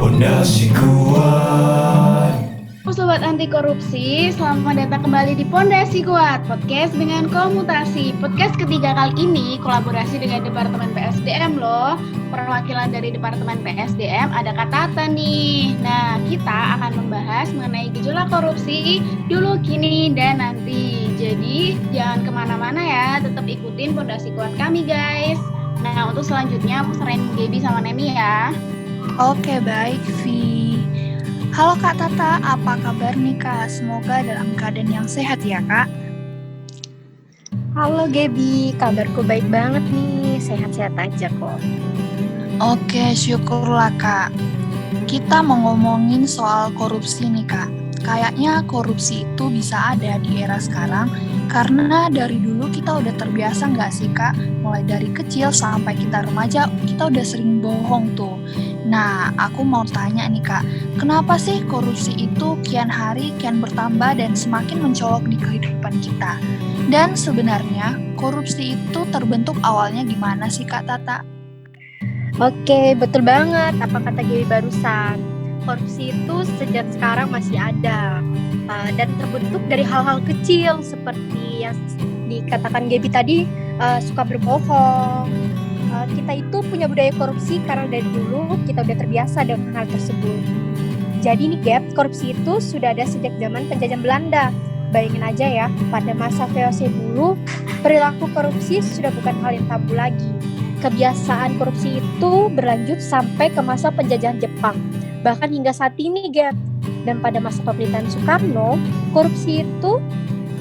Pondasi Kuat. Sobat anti korupsi, selamat datang kembali di Pondasi Kuat, podcast dengan komutasi. Podcast ketiga kali ini kolaborasi dengan Departemen PSDM loh. Perwakilan dari Departemen PSDM ada Kak Tata nih. Nah, kita akan membahas mengenai gejolak korupsi dulu, kini, dan nanti. Jadi, jangan kemana-mana ya, tetap ikutin Pondasi Kuat kami guys. Nah, untuk selanjutnya aku serahin Gaby sama Nemi ya. Oke, baik, Vi. Halo Kak Tata, apa kabar nih Kak? Semoga dalam keadaan yang sehat ya Kak. Halo Gaby, kabarku baik banget nih, sehat-sehat aja kok. Oke, syukurlah Kak. Kita mau ngomongin soal korupsi nih Kak. Kayaknya korupsi itu bisa ada di era sekarang karena dari dulu kita udah terbiasa nggak sih Kak? Mulai dari kecil sampai kita remaja, kita udah sering bohong tuh. Nah, aku mau tanya nih Kak, kenapa sih korupsi itu kian hari kian bertambah dan semakin mencolok di kehidupan kita? Dan sebenarnya korupsi itu terbentuk awalnya gimana sih Kak Tata? Oke, betul banget apa kata Gaby barusan. Korupsi itu sejak sekarang masih ada dan terbentuk dari hal-hal kecil seperti yang dikatakan Gaby tadi, suka berbohong. Kita itu punya budaya korupsi karena dari dulu kita udah terbiasa dengan hal tersebut. Jadi nih Gap, korupsi itu sudah ada sejak zaman penjajahan Belanda. Bayangin aja ya, pada masa VOC dulu, perilaku korupsi sudah bukan hal yang tabu lagi. Kebiasaan korupsi itu berlanjut sampai ke masa penjajahan Jepang, bahkan hingga saat ini Gap. Dan pada masa pemerintahan Soekarno, korupsi itu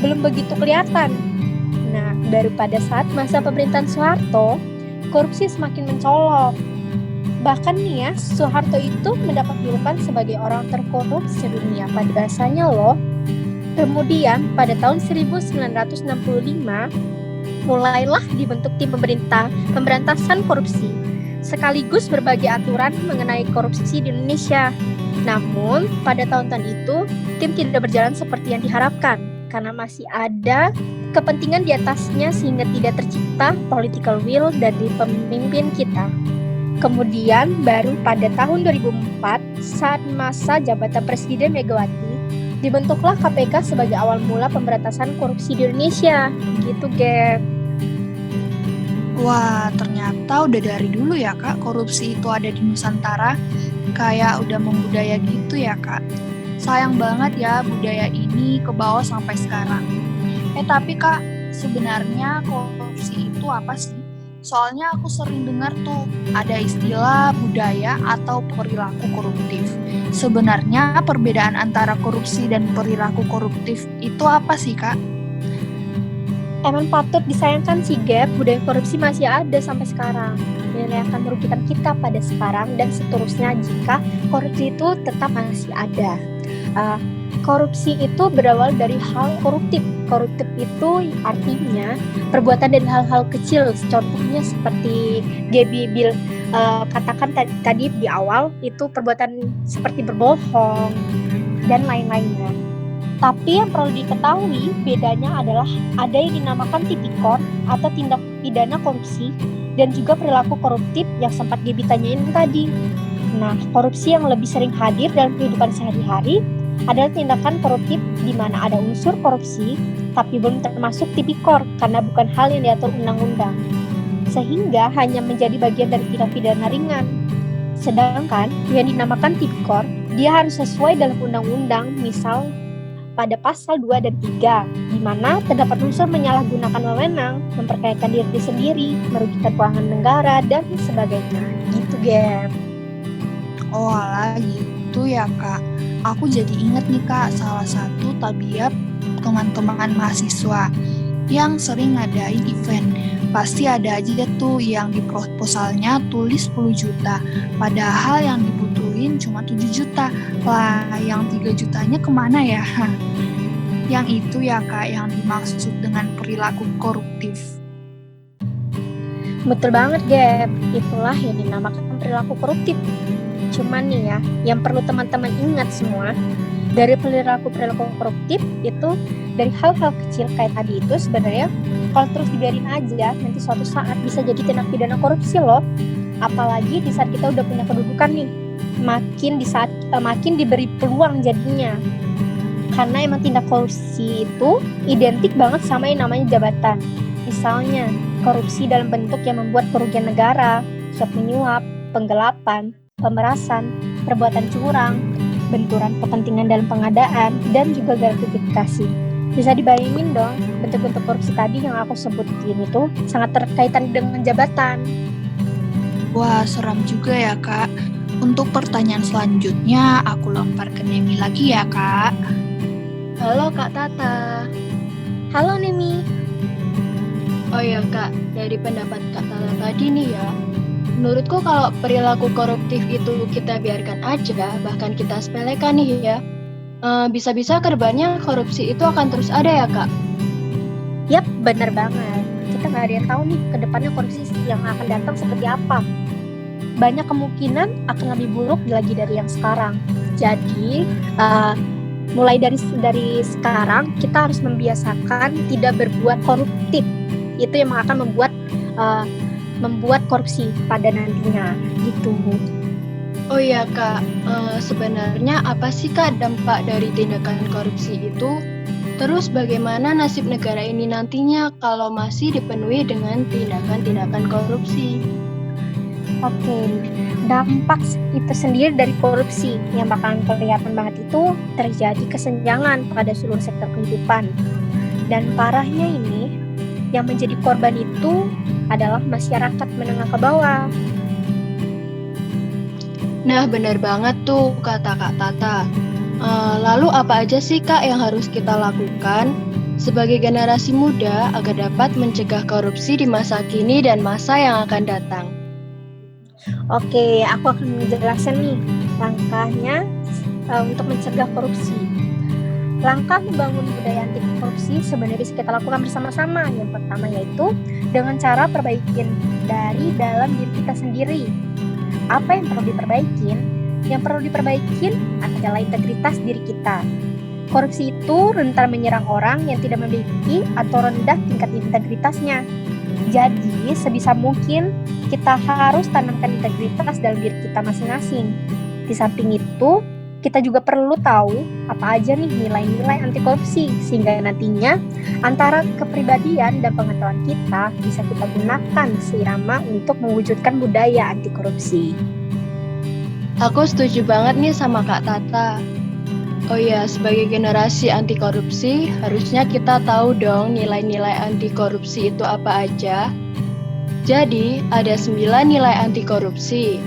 belum begitu kelihatan. Nah, baru pada saat masa pemerintahan Soeharto, korupsi semakin mencolok. Bahkan nih ya, Soeharto itu mendapat julukan sebagai orang terkorup sedunia pada bahasanya loh. Kemudian pada tahun 1965 mulailah dibentuk tim pemberantasan korupsi, sekaligus berbagai aturan mengenai korupsi di Indonesia. Namun pada tahun-tahun itu tim tidak berjalan seperti yang diharapkan karena masih ada kepentingan di atasnya sehingga tidak tercipta political will dari pemimpin kita. Kemudian baru pada tahun 2004 saat masa jabatan Presiden Megawati dibentuklah KPK sebagai awal mula pemberantasan korupsi di Indonesia. Gitu, Gap. Wah, ternyata udah dari dulu ya Kak, korupsi itu ada di Nusantara. Kayak udah membudaya gitu ya Kak. Sayang banget ya budaya ini ke bawah sampai sekarang. Tapi Kak, sebenarnya korupsi itu apa sih? Soalnya aku sering dengar tuh ada istilah budaya atau perilaku koruptif. Sebenarnya perbedaan antara korupsi dan perilaku koruptif itu apa sih Kak? Emang patut disayangkan sih Gap, budaya korupsi masih ada sampai sekarang. Nilai akan merugikan kita pada sekarang dan seterusnya jika korupsi itu tetap masih ada. Korupsi itu berawal dari hal koruptif. Koruptif itu artinya perbuatan dari hal-hal kecil. Contohnya seperti Gaby katakan tadi di awal, itu perbuatan seperti berbohong dan lain-lainnya. Tapi yang perlu diketahui bedanya adalah ada yang dinamakan tipikor atau tindak pidana korupsi dan juga perilaku koruptif yang sempat Gaby tanyain tadi. Nah, korupsi yang lebih sering hadir dalam kehidupan sehari-hari adalah tindakan koruptif di mana ada unsur korupsi tapi belum termasuk tipikor karena bukan hal yang diatur undang-undang, sehingga hanya menjadi bagian dari tindak pidana ringan. Sedangkan yang dinamakan tipikor, dia harus sesuai dalam undang-undang, misal pada pasal 2 dan 3, di mana terdapat unsur menyalahgunakan wewenang, memperkayakan diri sendiri, merugikan keuangan negara, dan sebagainya. Gitu, Gap. Oh alah gitu ya Kak. Aku jadi inget nih Kak, salah satu tabiat teman-teman mahasiswa yang sering ngadain event. Pasti ada aja tuh yang di proposalnya tulis 10 juta, padahal yang dibutuhin cuma 7 juta. Lah, yang 3 jutanya kemana ya? Yang itu ya Kak, yang dimaksud dengan perilaku koruptif. Betul banget, Gap. Itulah yang dinamakan perilaku koruptif. Cuman nih ya, yang perlu teman-teman ingat semua, dari perilaku koruptif itu dari hal-hal kecil kayak tadi itu sebenarnya kalau terus dibiarin aja nanti suatu saat bisa jadi tindak pidana korupsi loh. Apalagi di saat kita udah punya kedudukan nih. makin diberi peluang jadinya. Karena emang tindak korupsi itu identik banget sama yang namanya jabatan. Misalnya, korupsi dalam bentuk yang membuat kerugian negara, suap menyuap, penggelapan, pemerasan, perbuatan curang, benturan kepentingan dalam pengadaan, dan juga gratifikasi. Bisa dibayangin dong, bentuk-bentuk korupsi tadi yang aku sebutin itu sangat terkaitan dengan jabatan. Wah, seram juga ya, Kak. Untuk pertanyaan selanjutnya, aku lempar ke Nemi lagi ya, Kak. Halo Kak Tata. Halo Nemi. Oh ya Kak, dari pendapat Kak Tata tadi nih ya, menurutku kalau perilaku koruptif itu kita biarkan aja, bahkan kita sepelekan nih ya, bisa-bisa kedepannya korupsi itu akan terus ada ya Kak? Yap, benar banget. Kita nggak ada yang tahu nih ke depannya korupsi yang akan datang seperti apa. Banyak kemungkinan akan lebih buruk lagi dari yang sekarang. Jadi, mulai dari sekarang kita harus membiasakan tidak berbuat koruptif. Itu yang akan membuat korupsi pada nantinya gitu. Oh iya Kak, sebenarnya apa sih Kak dampak dari tindakan korupsi itu? Terus bagaimana nasib negara ini nantinya kalau masih dipenuhi dengan tindakan-tindakan korupsi? Oke, dampak itu sendiri dari korupsi yang bakalan kelihatan banget itu terjadi kesenjangan pada seluruh sektor kehidupan. Dan parahnya ini, yang menjadi korban itu adalah masyarakat menengah ke bawah. Nah, benar banget tuh kata Kak Tata. Lalu apa aja sih Kak yang harus kita lakukan sebagai generasi muda agar dapat mencegah korupsi di masa kini dan masa yang akan datang? Oke, aku akan menjelaskan nih langkahnya untuk mencegah korupsi. Langkah membangun budaya anti korupsi sebenarnya bisa kita lakukan bersama-sama. Yang pertama yaitu dengan cara perbaikin dari dalam diri kita sendiri. Apa yang perlu diperbaikin? Yang perlu diperbaikin adalah integritas diri kita. Korupsi itu rentan menyerang orang yang tidak memiliki atau rendah tingkat integritasnya. Jadi, sebisa mungkin kita harus tanamkan integritas dalam diri kita masing-masing. Di samping itu, kita juga perlu tahu apa aja nih nilai-nilai anti korupsi, sehingga nantinya antara kepribadian dan pengetahuan kita bisa kita gunakan seirama untuk mewujudkan budaya anti korupsi. Aku setuju banget nih sama Kak Tata. Oh ya, sebagai generasi anti korupsi, harusnya kita tahu dong nilai-nilai anti korupsi itu apa aja. Jadi, ada 9 nilai anti korupsi.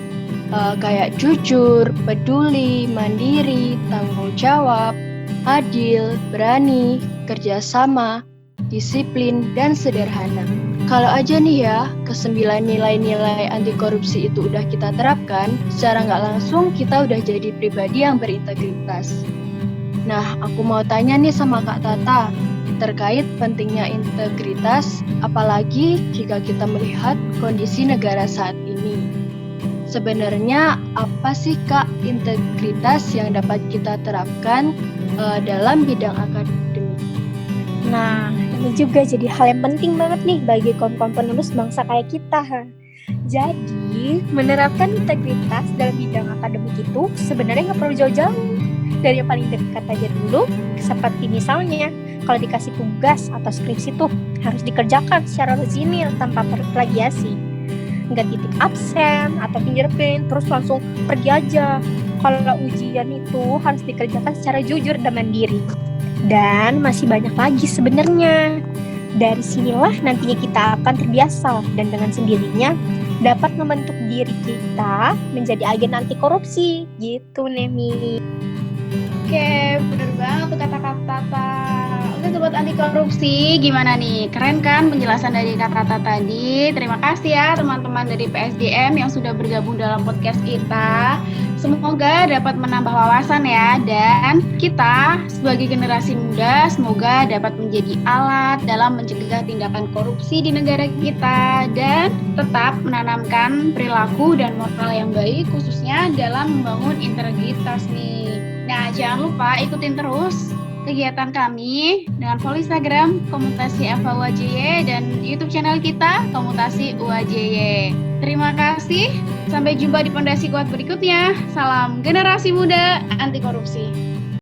Kayak jujur, peduli, mandiri, tanggung jawab, adil, berani, kerjasama, disiplin, dan sederhana. Kalau aja nih ya, ke-9 nilai-nilai anti korupsi itu udah kita terapkan, secara nggak langsung kita udah jadi pribadi yang berintegritas. Nah, aku mau tanya nih sama Kak Tata, terkait pentingnya integritas, apalagi jika kita melihat kondisi negara saat ini. Sebenarnya apa sih Kak integritas yang dapat kita terapkan dalam bidang akademik? Nah, ini juga jadi hal yang penting banget nih bagi kaum-kaum penerus bangsa kayak kita. Jadi, menerapkan integritas dalam bidang akademik itu sebenarnya nggak perlu jauh-jauh. Dari yang paling dekat aja dulu, seperti misalnya kalau dikasih tugas atau skripsi tuh harus dikerjakan secara orisinil tanpa plagiasi. Nggak titik absen atau fingerprint, terus langsung pergi aja. Kalau ujian itu harus dikerjakan secara jujur dan mandiri. Dan masih banyak lagi sebenarnya. Dari sinilah nantinya kita akan terbiasa dan dengan sendirinya dapat membentuk diri kita menjadi agen anti korupsi. Gitu, Nemi. Oke, bener banget tuh kata-kata Tata. Oke, sobat anti korupsi, gimana nih? Keren kan penjelasan dari Kak Tata tadi? Terima kasih ya teman-teman dari PSDM yang sudah bergabung dalam podcast kita. Semoga dapat menambah wawasan ya, dan kita sebagai generasi muda semoga dapat menjadi alat dalam mencegah tindakan korupsi di negara kita dan tetap menanamkan perilaku dan moral yang baik khususnya dalam membangun integritas nih. Nah, jangan lupa ikutin terus kegiatan kami dengan follow Instagram Komutasi FA UAJY dan YouTube channel kita Komutasi UAJY. Terima kasih. Sampai jumpa di Pondasi Kuat berikutnya. Salam generasi muda anti korupsi.